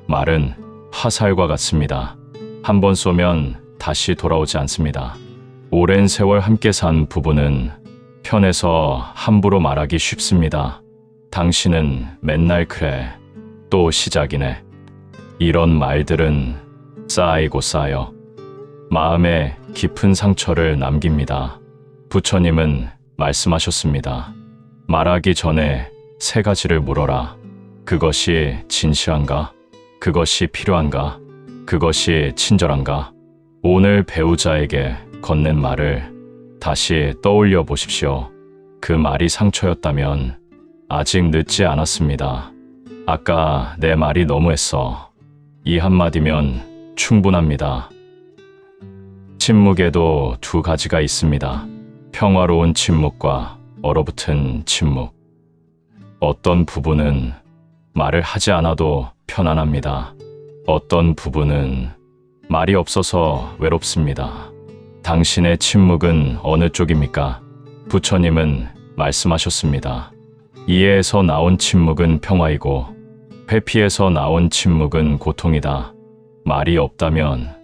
말은 화살과 같습니다. 한 번 쏘면 다시 돌아오지 않습니다. 오랜 세월 함께 산 부부는 편해서 함부로 말하기 쉽습니다. 당신은 맨날 그래. 또 시작이네. 이런 말들은 쌓이고 쌓여 마음에 깊은 상처를 남깁니다. 부처님은 말씀하셨습니다. 말하기 전에 세 가지를 물어라. 그것이 진실한가? 그것이 필요한가? 그것이 친절한가? 오늘 배우자에게 건넨 말을 다시 떠올려 보십시오. 그 말이 상처였다면 아직 늦지 않았습니다. 아까 내 말이 너무했어. 이 한마디면 충분합니다. 침묵에도 두 가지가 있습니다. 평화로운 침묵과 얼어붙은 침묵. 어떤 부부는 말을 하지 않아도 편안합니다. 어떤 부부는 말이 없어서 외롭습니다. 당신의 침묵은 어느 쪽입니까? 부처님은 말씀하셨습니다. 이해에서 나온 침묵은 평화이고 회피에서 나온 침묵은 고통이다. 말이 없다면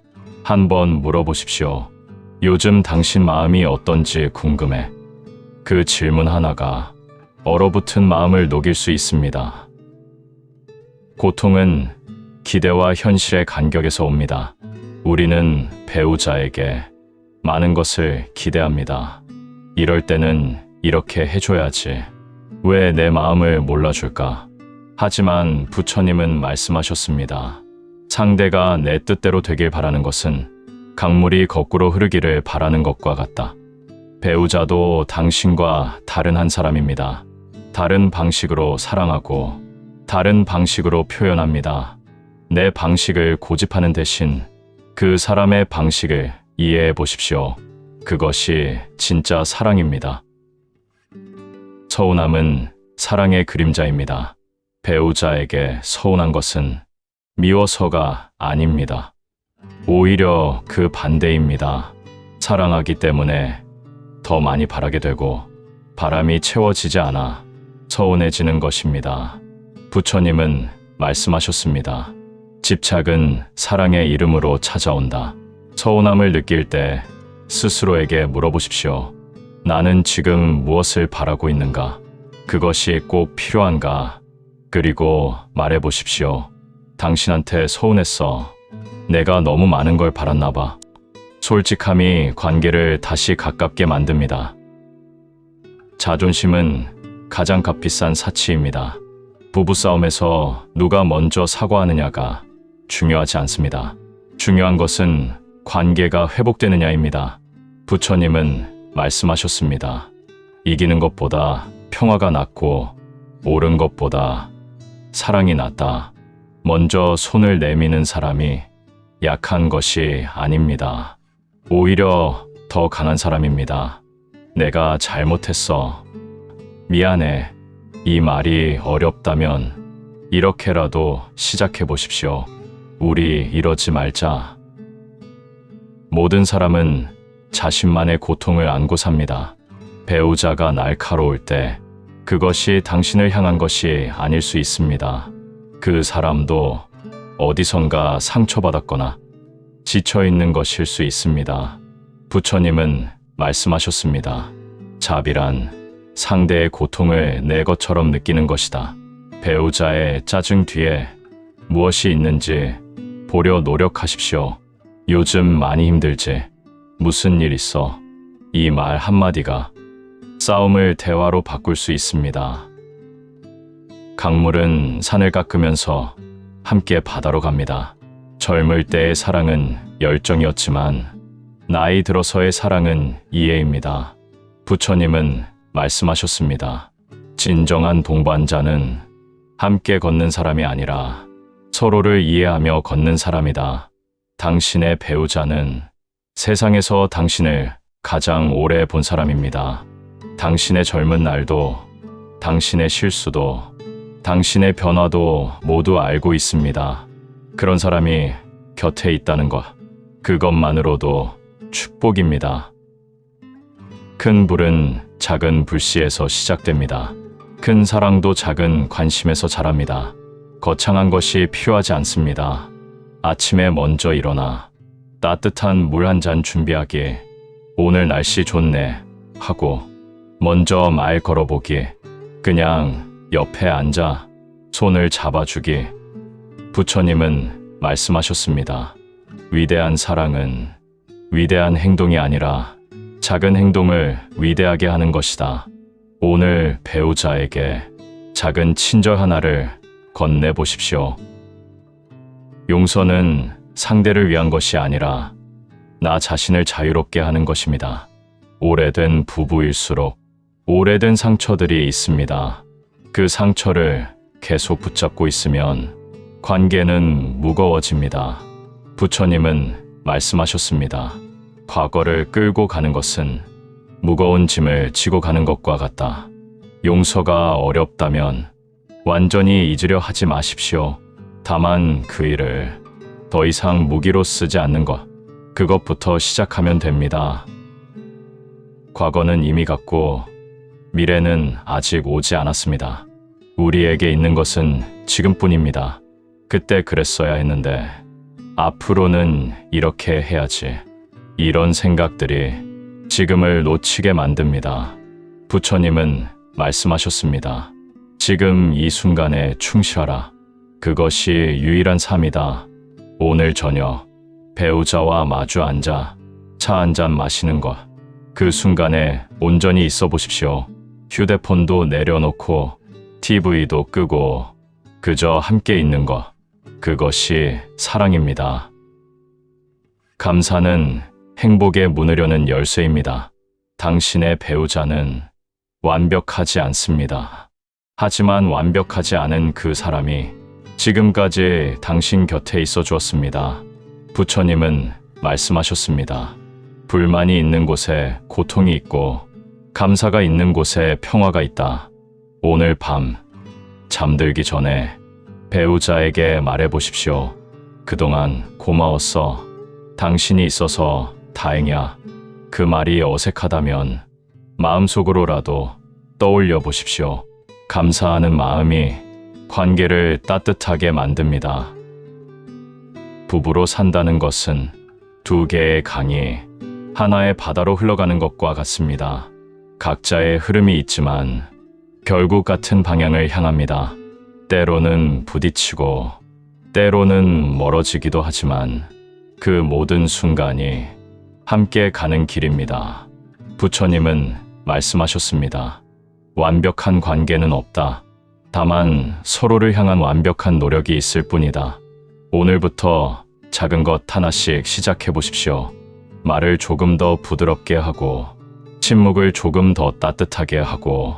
한번 물어보십시오. 요즘 당신 마음이 어떤지 궁금해. 그 질문 하나가 얼어붙은 마음을 녹일 수 있습니다. 고통은 기대와 현실의 간격에서 옵니다. 우리는 배우자에게 많은 것을 기대합니다. 이럴 때는 이렇게 해줘야지. 왜 내 마음을 몰라줄까? 하지만 부처님은 말씀하셨습니다. 상대가 내 뜻대로 되길 바라는 것은 강물이 거꾸로 흐르기를 바라는 것과 같다. 배우자도 당신과 다른 한 사람입니다. 다른 방식으로 사랑하고 다른 방식으로 표현합니다. 내 방식을 고집하는 대신 그 사람의 방식을 이해해 보십시오. 그것이 진짜 사랑입니다. 서운함은 사랑의 그림자입니다. 배우자에게 서운한 것은 미워서가 아닙니다. 오히려 그 반대입니다. 사랑하기 때문에 더 많이 바라게 되고 바람이 채워지지 않아 서운해지는 것입니다. 부처님은 말씀하셨습니다. 집착은 사랑의 이름으로 찾아온다. 서운함을 느낄 때 스스로에게 물어보십시오. 나는 지금 무엇을 바라고 있는가? 그것이 꼭 필요한가? 그리고 말해보십시오. 당신한테 서운했어. 내가 너무 많은 걸 바랐나 봐. 솔직함이 관계를 다시 가깝게 만듭니다. 자존심은 가장 값비싼 사치입니다. 부부싸움에서 누가 먼저 사과하느냐가 중요하지 않습니다. 중요한 것은 관계가 회복되느냐입니다. 부처님은 말씀하셨습니다. 이기는 것보다 평화가 낫고 옳은 것보다 사랑이 낫다. 먼저 손을 내미는 사람이 약한 것이 아닙니다. 오히려 더 강한 사람입니다. 내가 잘못했어. 미안해. 이 말이 어렵다면 이렇게라도 시작해 보십시오. 우리 이러지 말자. 모든 사람은 자신만의 고통을 안고 삽니다. 배우자가 날카로울 때 그것이 당신을 향한 것이 아닐 수 있습니다. 그 사람도 어디선가 상처받았거나 지쳐있는 것일 수 있습니다. 부처님은 말씀하셨습니다. 자비란 상대의 고통을 내 것처럼 느끼는 것이다. 배우자의 짜증 뒤에 무엇이 있는지 보려 노력하십시오. 요즘 많이 힘들지? 무슨 일 있어? 이 말 한마디가 싸움을 대화로 바꿀 수 있습니다. 강물은 산을 깎으면서 함께 바다로 갑니다. 젊을 때의 사랑은 열정이었지만 나이 들어서의 사랑은 이해입니다. 부처님은 말씀하셨습니다. 진정한 동반자는 함께 걷는 사람이 아니라 서로를 이해하며 걷는 사람이다. 당신의 배우자는 세상에서 당신을 가장 오래 본 사람입니다. 당신의 젊은 날도, 당신의 실수도, 당신의 변화도 모두 알고 있습니다. 그런 사람이 곁에 있다는 것, 그것만으로도 축복입니다. 큰 불은 작은 불씨에서 시작됩니다. 큰 사랑도 작은 관심에서 자랍니다. 거창한 것이 필요하지 않습니다. 아침에 먼저 일어나 따뜻한 물 한 잔 준비하기, 오늘 날씨 좋네 하고 먼저 말 걸어보기, 그냥 옆에 앉아 손을 잡아주기. 부처님은 말씀하셨습니다. 위대한 사랑은 위대한 행동이 아니라 작은 행동을 위대하게 하는 것이다. 오늘 배우자에게 작은 친절 하나를 건네보십시오. 용서는 상대를 위한 것이 아니라 나 자신을 자유롭게 하는 것입니다. 오래된 부부일수록 오래된 상처들이 있습니다. 그 상처를 계속 붙잡고 있으면 관계는 무거워집니다. 부처님은 말씀하셨습니다. 과거를 끌고 가는 것은 무거운 짐을 지고 가는 것과 같다. 용서가 어렵다면 완전히 잊으려 하지 마십시오. 다만 그 일을 더 이상 무기로 쓰지 않는 것, 그것부터 시작하면 됩니다. 과거는 이미 갔고 미래는 아직 오지 않았습니다. 우리에게 있는 것은 지금뿐입니다. 그때 그랬어야 했는데 앞으로는 이렇게 해야지. 이런 생각들이 지금을 놓치게 만듭니다. 부처님은 말씀하셨습니다. 지금 이 순간에 충실하라. 그것이 유일한 삶이다. 오늘 저녁 배우자와 마주 앉아 차 한 잔 마시는 것, 그 순간에 온전히 있어 보십시오. 휴대폰도 내려놓고 TV도 끄고 그저 함께 있는 것, 그것이 사랑입니다. 감사는 행복의 문을 여는 열쇠입니다. 당신의 배우자는 완벽하지 않습니다. 하지만 완벽하지 않은 그 사람이 지금까지 당신 곁에 있어 주었습니다. 부처님은 말씀하셨습니다. 불만이 있는 곳에 고통이 있고 감사가 있는 곳에 평화가 있다. 오늘 밤 잠들기 전에 배우자에게 말해보십시오. 그동안 고마웠어. 당신이 있어서 다행이야. 그 말이 어색하다면 마음속으로라도 떠올려 보십시오. 감사하는 마음이 관계를 따뜻하게 만듭니다. 부부로 산다는 것은 두 개의 강이 하나의 바다로 흘러가는 것과 같습니다. 각자의 흐름이 있지만 결국 같은 방향을 향합니다. 때로는 부딪히고 때로는 멀어지기도 하지만 그 모든 순간이 함께 가는 길입니다. 부처님은 말씀하셨습니다. 완벽한 관계는 없다. 다만 서로를 향한 완벽한 노력이 있을 뿐이다. 오늘부터 작은 것 하나씩 시작해 보십시오. 말을 조금 더 부드럽게 하고, 침묵을 조금 더 따뜻하게 하고,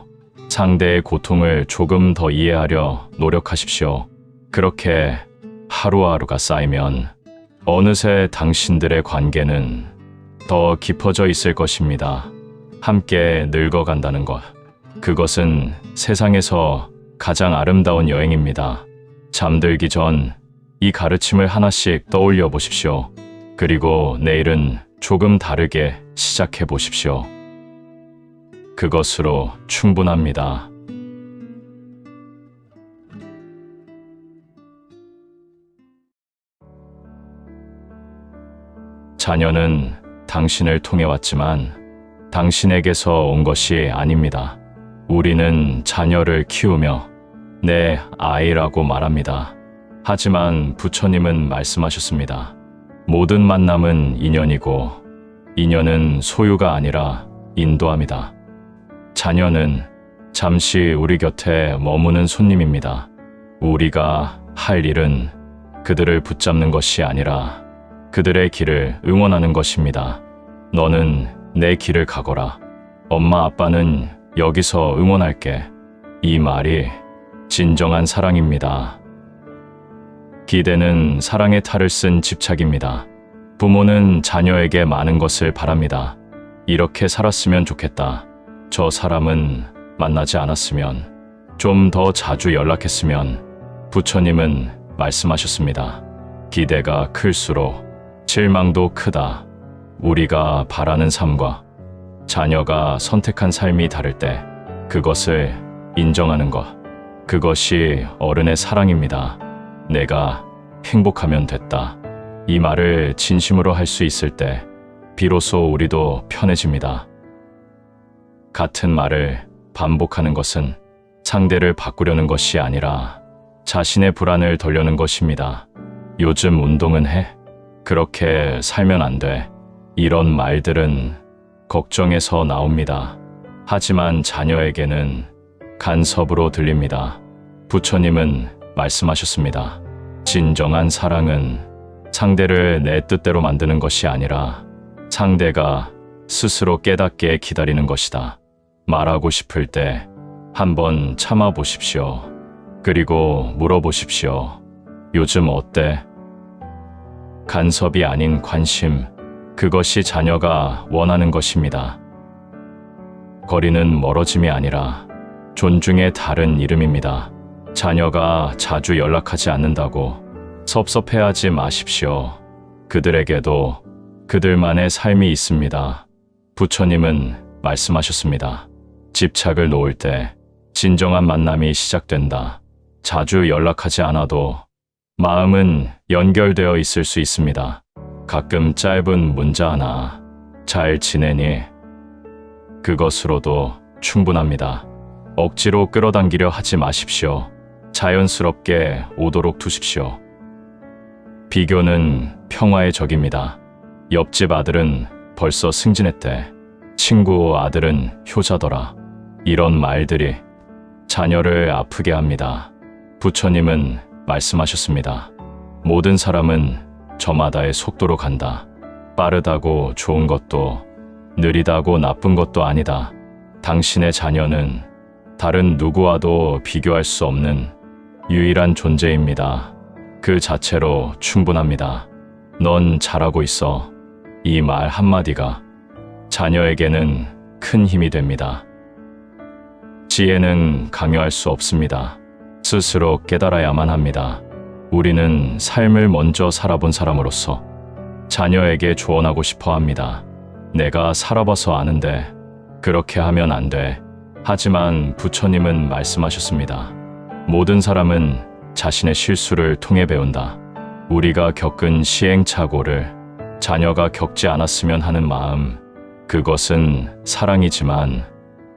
상대의 고통을 조금 더 이해하려 노력하십시오. 그렇게 하루하루가 쌓이면 어느새 당신들의 관계는 더 깊어져 있을 것입니다. 함께 늙어간다는 것, 그것은 세상에서 가장 아름다운 여행입니다. 잠들기 전 이 가르침을 하나씩 떠올려 보십시오. 그리고 내일은 조금 다르게 시작해 보십시오. 그것으로 충분합니다. 자녀는 당신을 통해 왔지만 당신에게서 온 것이 아닙니다. 우리는 자녀를 키우며 내 아이라고 말합니다. 하지만 부처님은 말씀하셨습니다. 모든 만남은 인연이고 인연은 소유가 아니라 인도함이다. 자녀는 잠시 우리 곁에 머무는 손님입니다. 우리가 할 일은 그들을 붙잡는 것이 아니라 그들의 길을 응원하는 것입니다. 너는 내 길을 가거라. 엄마 아빠는 여기서 응원할게. 이 말이 진정한 사랑입니다. 기대는 사랑의 탈을 쓴 집착입니다. 부모는 자녀에게 많은 것을 바랍니다. 이렇게 살았으면 좋겠다. 저 사람은 만나지 않았으면, 좀 더 자주 연락했으면. 부처님은 말씀하셨습니다. 기대가 클수록 실망도 크다. 우리가 바라는 삶과 자녀가 선택한 삶이 다를 때 그것을 인정하는 것, 그것이 어른의 사랑입니다. 내가 행복하면 됐다. 이 말을 진심으로 할 수 있을 때 비로소 우리도 편해집니다. 같은 말을 반복하는 것은 상대를 바꾸려는 것이 아니라 자신의 불안을 덜려는 것입니다. 요즘 운동은 해? 그렇게 살면 안 돼. 이런 말들은 걱정에서 나옵니다. 하지만 자녀에게는 간섭으로 들립니다. 부처님은 말씀하셨습니다. 진정한 사랑은 상대를 내 뜻대로 만드는 것이 아니라 상대가 스스로 깨닫게 기다리는 것이다. 말하고 싶을 때 한번 참아 보십시오. 그리고 물어보십시오. 요즘 어때? 간섭이 아닌 관심, 그것이 자녀가 원하는 것입니다. 거리는 멀어짐이 아니라 존중의 다른 이름입니다. 자녀가 자주 연락하지 않는다고 섭섭해하지 마십시오. 그들에게도 그들만의 삶이 있습니다. 부처님은 말씀하셨습니다. 집착을 놓을 때 진정한 만남이 시작된다. 자주 연락하지 않아도 마음은 연결되어 있을 수 있습니다. 가끔 짧은 문자 하나, 잘 지내니? 그것으로도 충분합니다. 억지로 끌어당기려 하지 마십시오. 자연스럽게 오도록 두십시오. 비교는 평화의 적입니다. 옆집 아들은 벌써 승진했대. 친구 아들은 효자더라. 이런 말들이 자녀를 아프게 합니다. 부처님은 말씀하셨습니다. 모든 사람은 저마다의 속도로 간다. 빠르다고 좋은 것도 느리다고 나쁜 것도 아니다. 당신의 자녀는 다른 누구와도 비교할 수 없는 유일한 존재입니다. 그 자체로 충분합니다. 넌 잘하고 있어. 이 말 한마디가 자녀에게는 큰 힘이 됩니다. 지혜는 강요할 수 없습니다. 스스로 깨달아야만 합니다. 우리는 삶을 먼저 살아본 사람으로서 자녀에게 조언하고 싶어 합니다. 내가 살아봐서 아는데 그렇게 하면 안 돼. 하지만 부처님은 말씀하셨습니다. 모든 사람은 자신의 실수를 통해 배운다. 우리가 겪은 시행착오를 자녀가 겪지 않았으면 하는 마음, 그것은 사랑이지만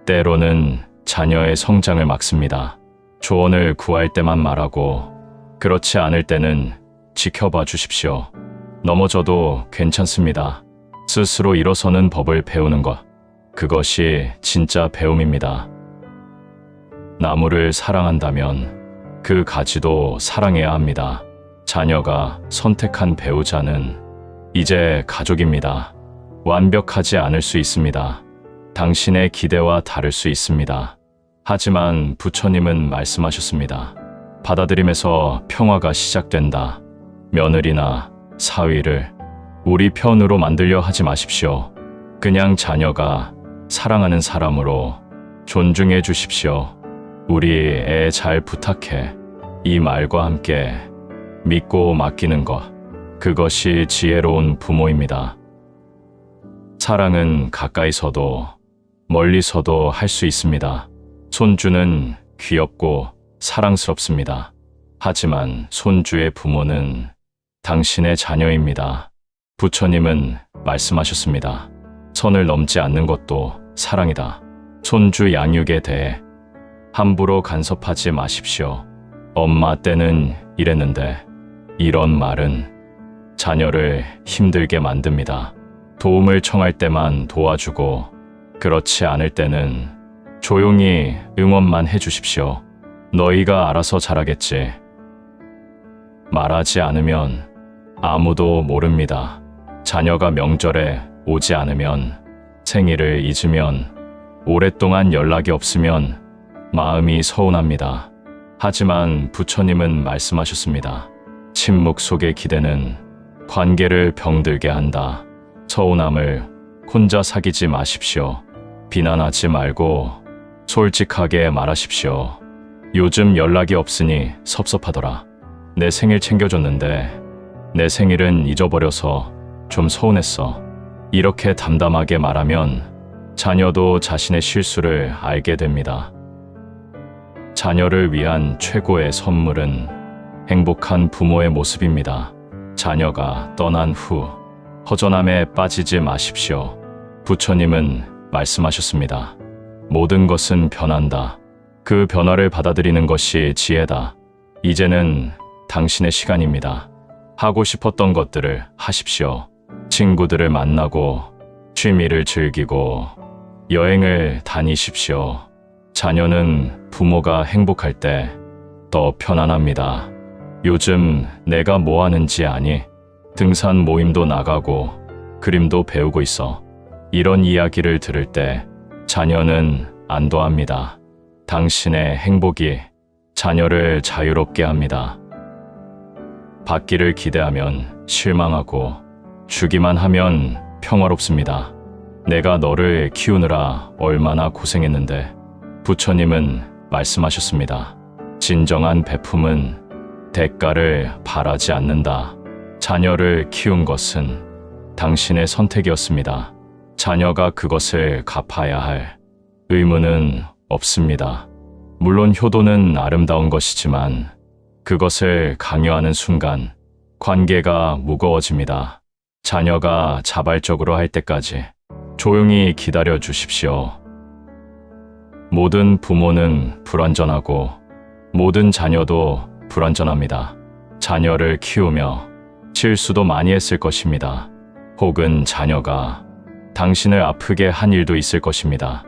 때로는 자녀의 성장을 막습니다. 조언을 구할 때만 말하고 그렇지 않을 때는 지켜봐 주십시오. 넘어져도 괜찮습니다. 스스로 일어서는 법을 배우는 것, 그것이 진짜 배움입니다. 나무를 사랑한다면 그 가지도 사랑해야 합니다. 자녀가 선택한 배우자는 이제 가족입니다. 완벽하지 않을 수 있습니다. 당신의 기대와 다를 수 있습니다. 하지만 부처님은 말씀하셨습니다. 받아들임에서 평화가 시작된다. 며느리나 사위를 우리 편으로 만들려 하지 마십시오. 그냥 자녀가 사랑하는 사람으로 존중해 주십시오. 우리 애 잘 부탁해. 이 말과 함께 믿고 맡기는 것, 그것이 지혜로운 부모입니다. 사랑은 가까이서도 멀리서도 할 수 있습니다. 손주는 귀엽고 사랑스럽습니다. 하지만 손주의 부모는 당신의 자녀입니다. 부처님은 말씀하셨습니다. 선을 넘지 않는 것도 사랑이다. 손주 양육에 대해 함부로 간섭하지 마십시오. 엄마 때는 이랬는데, 이런 말은 자녀를 힘들게 만듭니다. 도움을 청할 때만 도와주고 그렇지 않을 때는 조용히 응원만 해주십시오. 너희가 알아서 잘하겠지. 말하지 않으면 아무도 모릅니다. 자녀가 명절에 오지 않으면, 생일을 잊으면, 오랫동안 연락이 없으면 마음이 서운합니다. 하지만 부처님은 말씀하셨습니다. 침묵 속의 기대는 관계를 병들게 한다. 서운함을 혼자 사귀지 마십시오. 비난하지 말고 솔직하게 말하십시오. 요즘 연락이 없으니 섭섭하더라. 내 생일 챙겨줬는데 내 생일은 잊어버려서 좀 서운했어. 이렇게 담담하게 말하면 자녀도 자신의 실수를 알게 됩니다. 자녀를 위한 최고의 선물은 행복한 부모의 모습입니다. 자녀가 떠난 후 허전함에 빠지지 마십시오. 부처님은 말씀하셨습니다. 모든 것은 변한다. 그 변화를 받아들이는 것이 지혜다. 이제는 당신의 시간입니다. 하고 싶었던 것들을 하십시오. 친구들을 만나고 취미를 즐기고 여행을 다니십시오. 자녀는 부모가 행복할 때 더 편안합니다. 요즘 내가 뭐 하는지 아니? 등산 모임도 나가고 그림도 배우고 있어. 이런 이야기를 들을 때 자녀는 안도합니다. 당신의 행복이 자녀를 자유롭게 합니다. 받기를 기대하면 실망하고 주기만 하면 평화롭습니다. 내가 너를 키우느라 얼마나 고생했는데. 부처님은 말씀하셨습니다. 진정한 베품은 대가를 바라지 않는다. 자녀를 키운 것은 당신의 선택이었습니다. 자녀가 그것을 갚아야 할 의무는 없습니다. 물론 효도는 아름다운 것이지만 그것을 강요하는 순간 관계가 무거워집니다. 자녀가 자발적으로 할 때까지 조용히 기다려 주십시오. 모든 부모는 불완전하고 모든 자녀도 불완전합니다. 자녀를 키우며 실수도 많이 했을 것입니다. 혹은 자녀가 당신을 아프게 한 일도 있을 것입니다.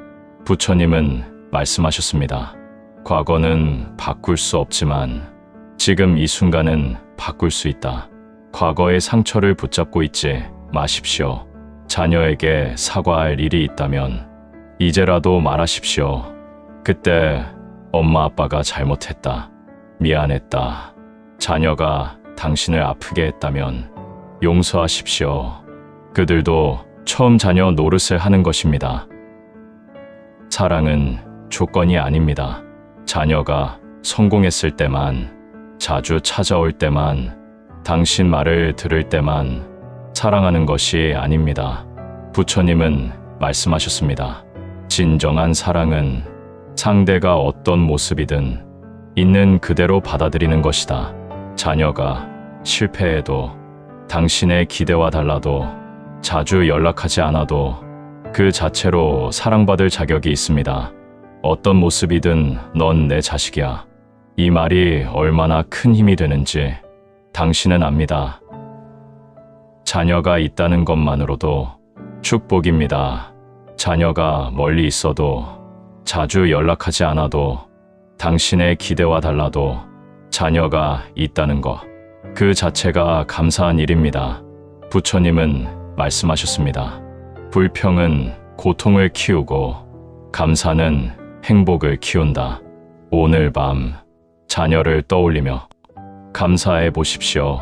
부처님은 말씀하셨습니다. 과거는 바꿀 수 없지만 지금 이 순간은 바꿀 수 있다. 과거의 상처를 붙잡고 있지 마십시오. 자녀에게 사과할 일이 있다면 이제라도 말하십시오. 그때 엄마 아빠가 잘못했다. 미안했다. 자녀가 당신을 아프게 했다면 용서하십시오. 그들도 처음 자녀 노릇을 하는 것입니다. 사랑은 조건이 아닙니다. 자녀가 성공했을 때만, 자주 찾아올 때만, 당신 말을 들을 때만 사랑하는 것이 아닙니다. 부처님은 말씀하셨습니다. 진정한 사랑은 상대가 어떤 모습이든 있는 그대로 받아들이는 것이다. 자녀가 실패해도 당신의 기대와 달라도 자주 연락하지 않아도 그 자체로 사랑받을 자격이 있습니다. 어떤 모습이든 넌 내 자식이야. 이 말이 얼마나 큰 힘이 되는지 당신은 압니다. 자녀가 있다는 것만으로도 축복입니다. 자녀가 멀리 있어도 자주 연락하지 않아도 당신의 기대와 달라도 자녀가 있다는 것, 그 자체가 감사한 일입니다. 부처님은 말씀하셨습니다. 불평은 고통을 키우고 감사는 행복을 키운다. 오늘 밤 자녀를 떠올리며 감사해 보십시오.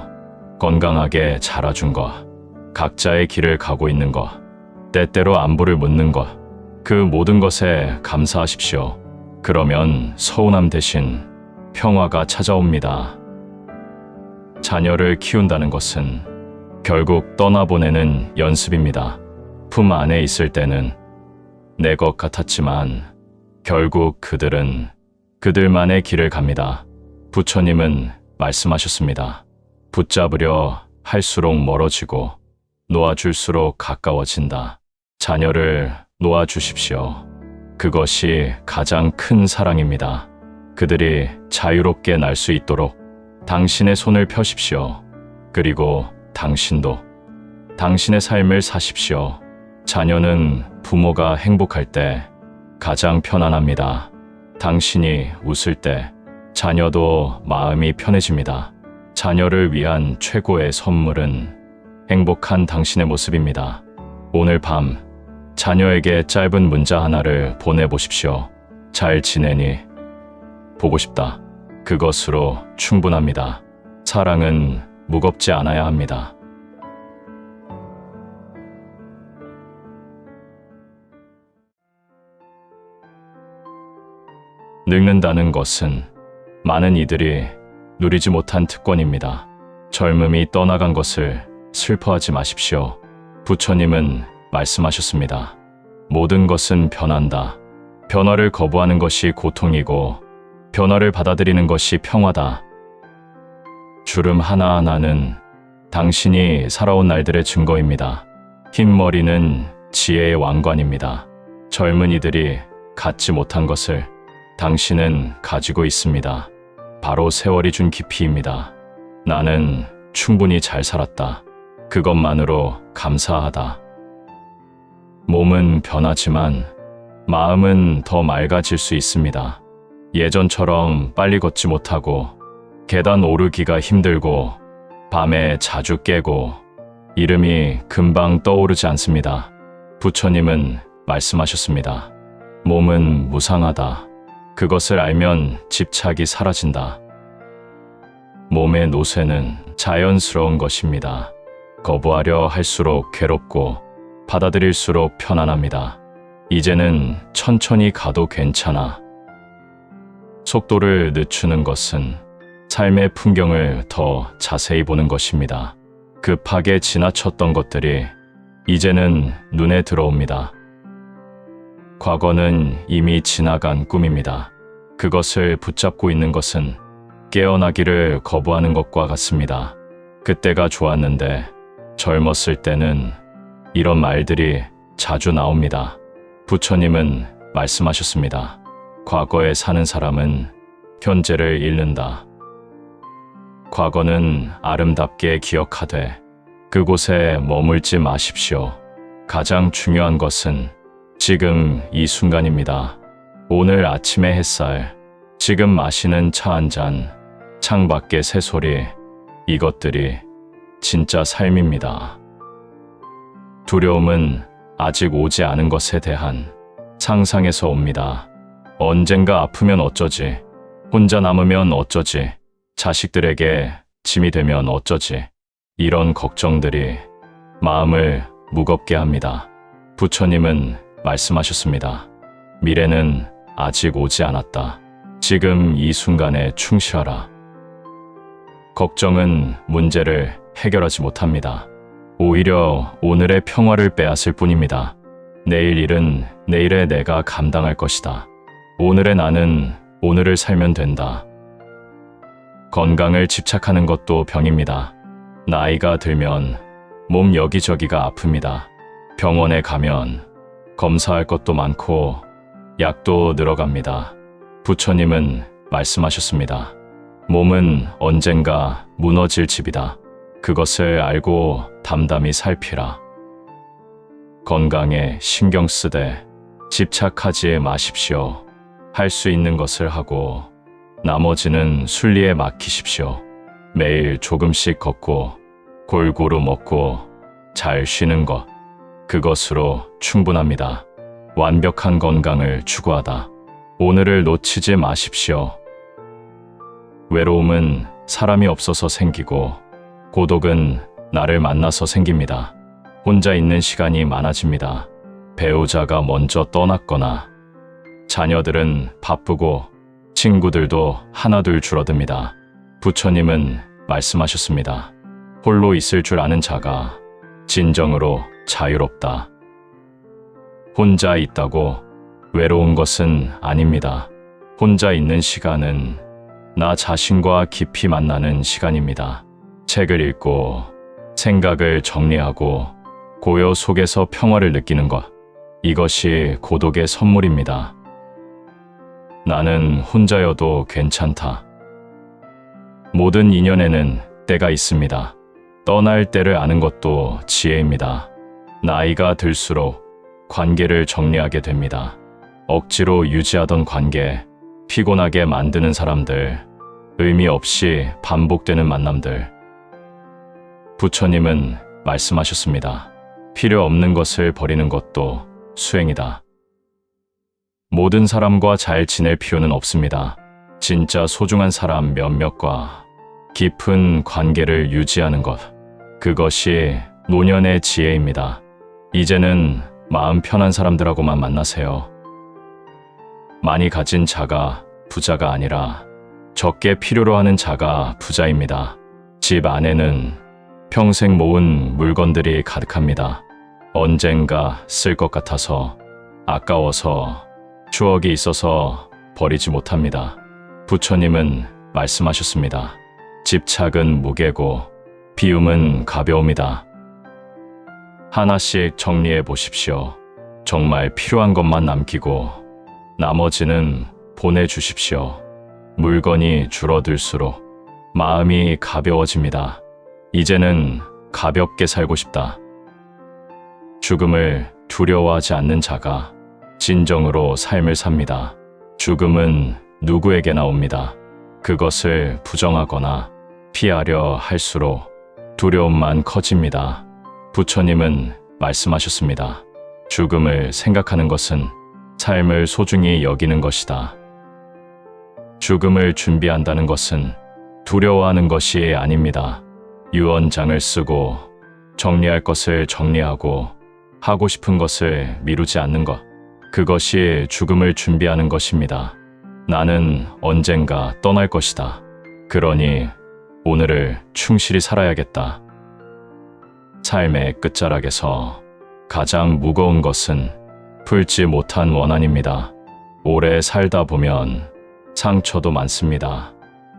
건강하게 자라준 것, 각자의 길을 가고 있는 것, 때때로 안부를 묻는 것, 그 모든 것에 감사하십시오. 그러면 서운함 대신 평화가 찾아옵니다. 자녀를 키운다는 것은 결국 떠나보내는 연습입니다. 품 안에 있을 때는 내 것 같았지만 결국 그들은 그들만의 길을 갑니다. 부처님은 말씀하셨습니다. 붙잡으려 할수록 멀어지고 놓아줄수록 가까워진다. 자녀를 놓아주십시오. 그것이 가장 큰 사랑입니다. 그들이 자유롭게 날 수 있도록 당신의 손을 펴십시오. 그리고 당신도 당신의 삶을 사십시오. 자녀는 부모가 행복할 때 가장 편안합니다. 당신이 웃을 때 자녀도 마음이 편해집니다. 자녀를 위한 최고의 선물은 행복한 당신의 모습입니다. 오늘 밤 자녀에게 짧은 문자 하나를 보내보십시오. 잘 지내니? 보고 싶다. 그것으로 충분합니다. 사랑은 무겁지 않아야 합니다. 늙는다는 것은 많은 이들이 누리지 못한 특권입니다. 젊음이 떠나간 것을 슬퍼하지 마십시오. 부처님은 말씀하셨습니다. 모든 것은 변한다. 변화를 거부하는 것이 고통이고 변화를 받아들이는 것이 평화다. 주름 하나하나는 당신이 살아온 날들의 증거입니다. 흰 머리는 지혜의 왕관입니다. 젊은이들이 갖지 못한 것을 당신은 가지고 있습니다. 바로 세월이 준 깊이입니다. 나는 충분히 잘 살았다. 그것만으로 감사하다. 몸은 변하지만 마음은 더 맑아질 수 있습니다. 예전처럼 빨리 걷지 못하고 계단 오르기가 힘들고 밤에 자주 깨고 이름이 금방 떠오르지 않습니다. 부처님은 말씀하셨습니다. 몸은 무상하다. 그것을 알면 집착이 사라진다. 몸의 노쇠는 자연스러운 것입니다. 거부하려 할수록 괴롭고 받아들일수록 편안합니다. 이제는 천천히 가도 괜찮아. 속도를 늦추는 것은 삶의 풍경을 더 자세히 보는 것입니다. 급하게 지나쳤던 것들이 이제는 눈에 들어옵니다. 과거는 이미 지나간 꿈입니다. 그것을 붙잡고 있는 것은 깨어나기를 거부하는 것과 같습니다. 그때가 좋았는데 젊었을 때는 이런 말들이 자주 나옵니다. 부처님은 말씀하셨습니다. 과거에 사는 사람은 현재를 잃는다. 과거는 아름답게 기억하되 그곳에 머물지 마십시오. 가장 중요한 것은 지금 이 순간입니다. 오늘 아침의 햇살, 지금 마시는 차 한 잔, 창밖의 새소리, 이것들이 진짜 삶입니다. 두려움은 아직 오지 않은 것에 대한 상상에서 옵니다. 언젠가 아프면 어쩌지? 혼자 남으면 어쩌지? 자식들에게 짐이 되면 어쩌지? 이런 걱정들이 마음을 무겁게 합니다. 부처님은 말씀하셨습니다. 미래는 아직 오지 않았다. 지금 이 순간에 충실하라. 걱정은 문제를 해결하지 못합니다. 오히려 오늘의 평화를 빼앗을 뿐입니다. 내일 일은 내일의 내가 감당할 것이다. 오늘의 나는 오늘을 살면 된다. 건강을 집착하는 것도 병입니다. 나이가 들면 몸 여기저기가 아픕니다. 병원에 가면 검사할 것도 많고 약도 늘어갑니다. 부처님은 말씀하셨습니다. 몸은 언젠가 무너질 집이다. 그것을 알고 담담히 살피라. 건강에 신경 쓰되 집착하지 마십시오. 할 수 있는 것을 하고 나머지는 순리에 맡기십시오. 매일 조금씩 걷고 골고루 먹고 잘 쉬는 것, 그것으로 충분합니다. 완벽한 건강을 추구하다. 오늘을 놓치지 마십시오. 외로움은 사람이 없어서 생기고 고독은 나를 만나서 생깁니다. 혼자 있는 시간이 많아집니다. 배우자가 먼저 떠났거나 자녀들은 바쁘고 친구들도 하나둘 줄어듭니다. 부처님은 말씀하셨습니다. 홀로 있을 줄 아는 자가 진정으로 자유롭다. 혼자 있다고 외로운 것은 아닙니다. 혼자 있는 시간은 나 자신과 깊이 만나는 시간입니다. 책을 읽고 생각을 정리하고 고요 속에서 평화를 느끼는 것, 이것이 고독의 선물입니다. 나는 혼자여도 괜찮다. 모든 인연에는 때가 있습니다. 떠날 때를 아는 것도 지혜입니다. 나이가 들수록 관계를 정리하게 됩니다. 억지로 유지하던 관계, 피곤하게 만드는 사람들, 의미 없이 반복되는 만남들. 부처님은 말씀하셨습니다. 필요 없는 것을 버리는 것도 수행이다. 모든 사람과 잘 지낼 필요는 없습니다. 진짜 소중한 사람 몇몇과 깊은 관계를 유지하는 것, 그것이 노년의 지혜입니다. 이제는 마음 편한 사람들하고만 만나세요. 많이 가진 자가 부자가 아니라 적게 필요로 하는 자가 부자입니다. 집 안에는 평생 모은 물건들이 가득합니다. 언젠가 쓸 것 같아서 아까워서 추억이 있어서 버리지 못합니다. 부처님은 말씀하셨습니다. 집착은 무게고 비움은 가벼움이다. 하나씩 정리해 보십시오. 정말 필요한 것만 남기고 나머지는 보내주십시오. 물건이 줄어들수록 마음이 가벼워집니다. 이제는 가볍게 살고 싶다. 죽음을 두려워하지 않는 자가 진정으로 삶을 삽니다. 죽음은 누구에게나 옵니다. 그것을 부정하거나 피하려 할수록 두려움만 커집니다. 부처님은 말씀하셨습니다. 죽음을 생각하는 것은 삶을 소중히 여기는 것이다. 죽음을 준비한다는 것은 두려워하는 것이 아닙니다. 유언장을 쓰고 정리할 것을 정리하고 하고 싶은 것을 미루지 않는 것. 그것이 죽음을 준비하는 것입니다. 나는 언젠가 떠날 것이다. 그러니 오늘을 충실히 살아야겠다. 삶의 끝자락에서 가장 무거운 것은 풀지 못한 원한입니다. 오래 살다 보면 상처도 많습니다.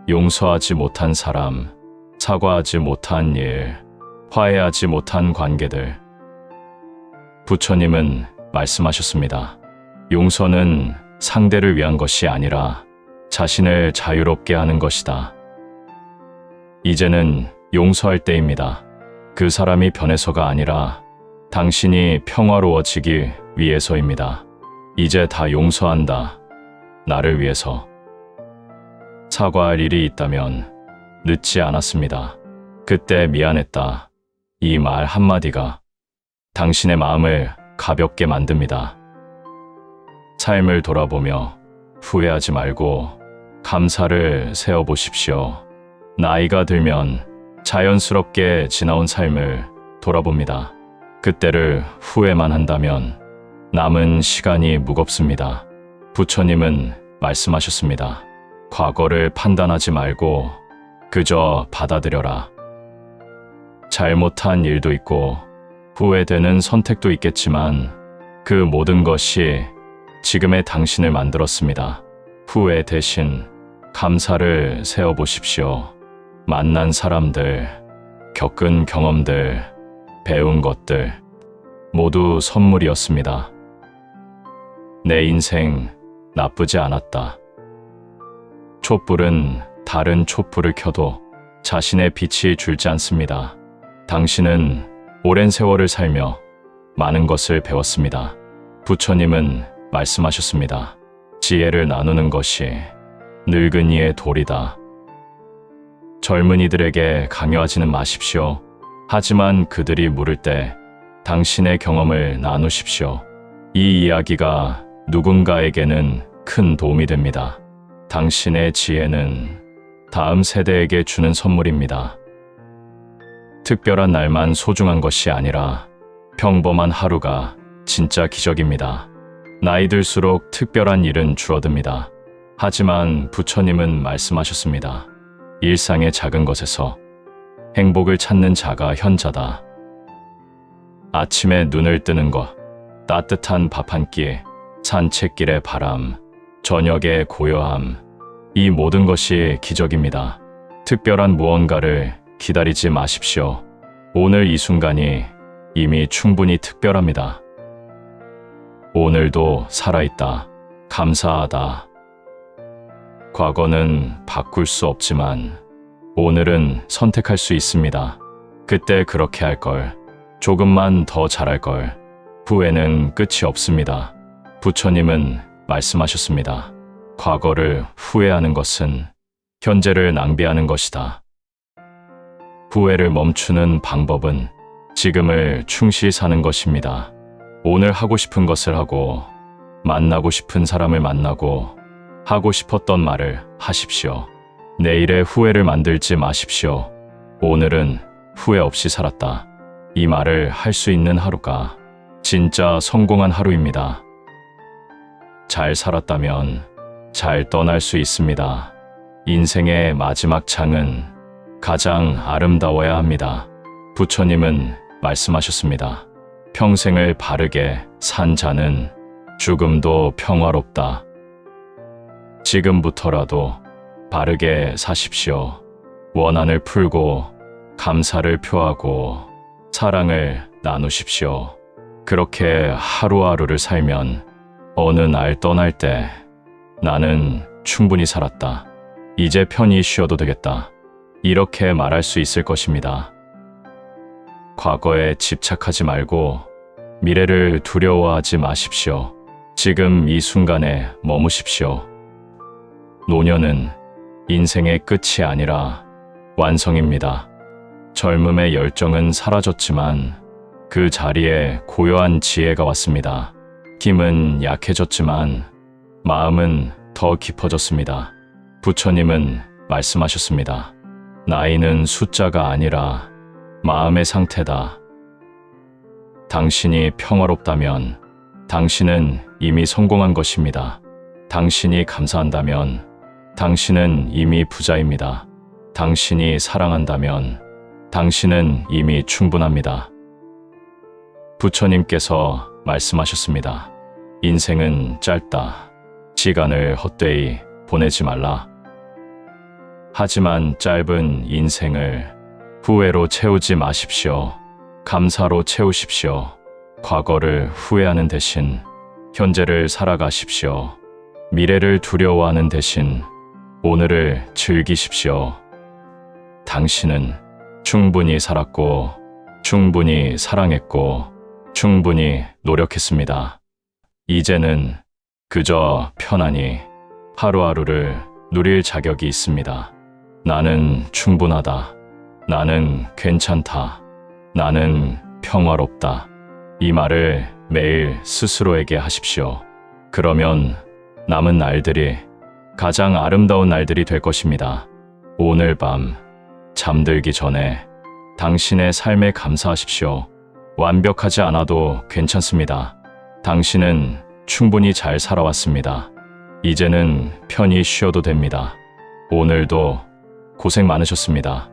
용서하지 못한 사람, 사과하지 못한 일, 화해하지 못한 관계들. 부처님은 말씀하셨습니다. 용서는 상대를 위한 것이 아니라 자신을 자유롭게 하는 것이다. 이제는 용서할 때입니다. 그 사람이 변해서가 아니라 당신이 평화로워지기 위해서입니다. 이제 다 용서한다. 나를 위해서. 사과할 일이 있다면 늦지 않았습니다. 그때 미안했다. 이 말 한마디가 당신의 마음을 가볍게 만듭니다. 삶을 돌아보며 후회하지 말고 감사를 세어보십시오. 나이가 들면 자연스럽게 지나온 삶을 돌아봅니다. 그때를 후회만 한다면 남은 시간이 무겁습니다. 부처님은 말씀하셨습니다. 과거를 판단하지 말고 그저 받아들여라. 잘못한 일도 있고 후회되는 선택도 있겠지만 그 모든 것이 지금의 당신을 만들었습니다. 후회 대신 감사를 세어보십시오. 만난 사람들, 겪은 경험들, 배운 것들 모두 선물이었습니다. 내 인생 나쁘지 않았다. 촛불은 다른 촛불을 켜도 자신의 빛이 줄지 않습니다. 당신은 오랜 세월을 살며 많은 것을 배웠습니다. 부처님은 말씀하셨습니다. 지혜를 나누는 것이 늙은이의 도리다. 젊은이들에게 강요하지는 마십시오. 하지만 그들이 물을 때 당신의 경험을 나누십시오. 이 이야기가 누군가에게는 큰 도움이 됩니다. 당신의 지혜는 다음 세대에게 주는 선물입니다. 특별한 날만 소중한 것이 아니라 평범한 하루가 진짜 기적입니다. 나이 들수록 특별한 일은 줄어듭니다. 하지만 부처님은 말씀하셨습니다. 일상의 작은 것에서 행복을 찾는 자가 현자다. 아침에 눈을 뜨는 것, 따뜻한 밥 한 끼, 산책길의 바람, 저녁의 고요함, 이 모든 것이 기적입니다. 특별한 무언가를 기다리지 마십시오. 오늘 이 순간이 이미 충분히 특별합니다. 오늘도 살아있다. 감사하다. 과거는 바꿀 수 없지만 오늘은 선택할 수 있습니다. 그때 그렇게 할 걸, 조금만 더 잘할 걸. 후회는 끝이 없습니다. 부처님은 말씀하셨습니다. 과거를 후회하는 것은 현재를 낭비하는 것이다. 후회를 멈추는 방법은 지금을 충실히 사는 것입니다. 오늘 하고 싶은 것을 하고, 만나고 싶은 사람을 만나고, 하고 싶었던 말을 하십시오. 내일의 후회를 만들지 마십시오. 오늘은 후회 없이 살았다. 이 말을 할 수 있는 하루가 진짜 성공한 하루입니다. 잘 살았다면 잘 떠날 수 있습니다. 인생의 마지막 장은 가장 아름다워야 합니다. 부처님은 말씀하셨습니다. 평생을 바르게 산 자는 죽음도 평화롭다. 지금부터라도 바르게 사십시오. 원한을 풀고 감사를 표하고 사랑을 나누십시오. 그렇게 하루하루를 살면 어느 날 떠날 때 나는 충분히 살았다. 이제 편히 쉬어도 되겠다. 이렇게 말할 수 있을 것입니다. 과거에 집착하지 말고 미래를 두려워하지 마십시오. 지금 이 순간에 머무십시오. 노년은 인생의 끝이 아니라 완성입니다. 젊음의 열정은 사라졌지만 그 자리에 고요한 지혜가 왔습니다. 힘은 약해졌지만 마음은 더 깊어졌습니다. 부처님은 말씀하셨습니다. 나이는 숫자가 아니라 마음의 상태다. 당신이 평화롭다면 당신은 이미 성공한 것입니다. 당신이 감사한다면 당신은 이미 부자입니다. 당신이 사랑한다면 당신은 이미 충분합니다. 부처님께서 말씀하셨습니다. 인생은 짧다. 시간을 헛되이 보내지 말라. 하지만 짧은 인생을 후회로 채우지 마십시오. 감사로 채우십시오. 과거를 후회하는 대신 현재를 살아가십시오. 미래를 두려워하는 대신 오늘을 즐기십시오. 당신은 충분히 살았고, 충분히 사랑했고, 충분히 노력했습니다. 이제는 그저 편안히 하루하루를 누릴 자격이 있습니다. 나는 충분하다. 나는 괜찮다. 나는 평화롭다. 이 말을 매일 스스로에게 하십시오. 그러면 남은 날들이 가장 아름다운 날들이 될 것입니다. 오늘 밤 잠들기 전에 당신의 삶에 감사하십시오. 완벽하지 않아도 괜찮습니다. 당신은 충분히 잘 살아왔습니다. 이제는 편히 쉬어도 됩니다. 오늘도 고생 많으셨습니다.